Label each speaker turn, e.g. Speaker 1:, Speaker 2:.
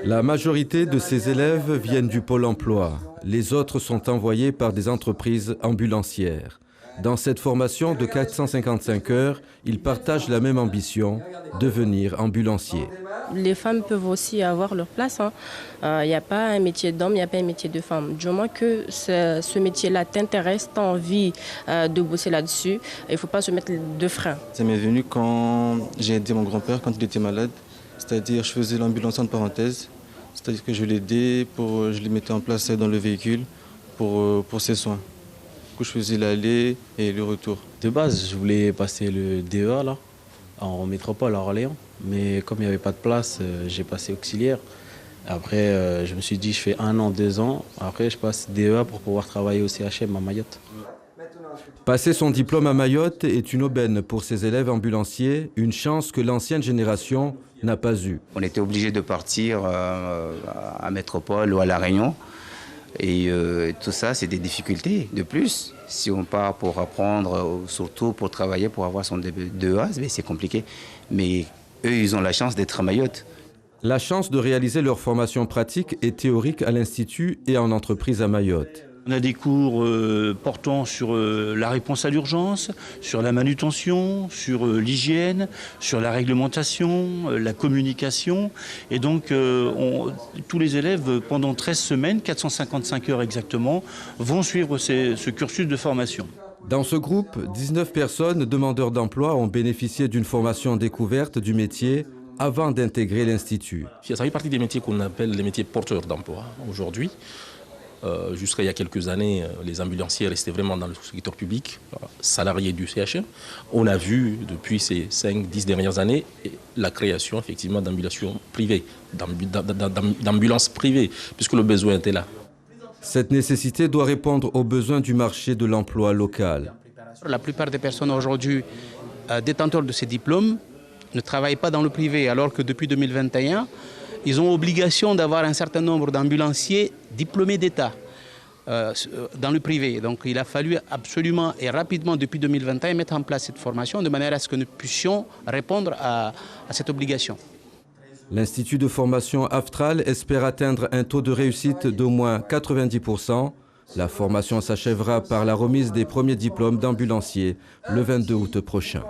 Speaker 1: La majorité de ces élèves viennent du Pôle emploi. Les autres sont envoyés par des entreprises ambulancières. Dans cette formation de 455 heures, ils partagent la même ambition, devenir ambulanciers.
Speaker 2: Les femmes peuvent aussi avoir leur place. Il n'y a pas un métier d'homme, il n'y a pas un métier de femme. Du moins que ce métier-là t'intéresse, tu as envie de bosser là-dessus, il ne faut pas se mettre de frein.
Speaker 3: Ça m'est venu quand j'ai aidé mon grand-père quand il était malade. C'est-à-dire je faisais l'ambulance en parenthèse. C'est-à-dire que je l'aidais, je le mettais en place dans le véhicule pour ses soins. Du coup, je faisais l'aller et le retour.
Speaker 4: De base, je voulais passer le DEA là, en métropole à Orléans. Mais comme il n'y avait pas de place, j'ai passé auxiliaire. Après, je me suis dit, je fais 1 an, 2 ans. Après, je passe DEA pour pouvoir travailler au CHM à Mayotte.
Speaker 1: Passer son diplôme à Mayotte est une aubaine pour ces élèves ambulanciers, une chance que l'ancienne génération n'a pas eue.
Speaker 5: On était obligé de partir à Métropole ou à La Réunion. Et tout ça, c'est des difficultés de plus. Si on part pour apprendre, surtout pour travailler, pour avoir son DEA, c'est compliqué. Mais eux, ils ont la chance d'être à Mayotte.
Speaker 1: La chance de réaliser leur formation pratique et théorique à l'Institut et en entreprise à Mayotte.
Speaker 6: On a des cours portant sur la réponse à l'urgence, sur la manutention, sur l'hygiène, sur la réglementation, la communication. Et donc, tous les élèves, pendant 13 semaines, 455 heures exactement, vont suivre ce cursus de formation.
Speaker 1: Dans ce groupe, 19 personnes demandeurs d'emploi ont bénéficié d'une formation découverte du métier avant d'intégrer l'Institut.
Speaker 7: Ça fait partie des métiers qu'on appelle les métiers porteurs d'emploi aujourd'hui. Jusqu'à il y a quelques années, les ambulanciers restaient vraiment dans le secteur public, salariés du CHM. On a vu depuis ces 5-10 dernières années la création effectivement d'ambulations privées, d'ambulances privées, puisque le besoin était là.
Speaker 1: Cette nécessité doit répondre aux besoins du marché de l'emploi local.
Speaker 8: La plupart des personnes aujourd'hui détenteurs de ces diplômes ne travaillent pas dans le privé, alors que depuis 2021, ils ont obligation d'avoir un certain nombre d'ambulanciers diplômés d'État dans le privé. Donc il a fallu absolument et rapidement depuis 2021 mettre en place cette formation de manière à ce que nous puissions répondre à cette obligation.
Speaker 1: L'Institut de formation Aftral espère atteindre un taux de réussite d'au moins 90%. La formation s'achèvera par la remise des premiers diplômes d'ambulanciers le 22 août prochain.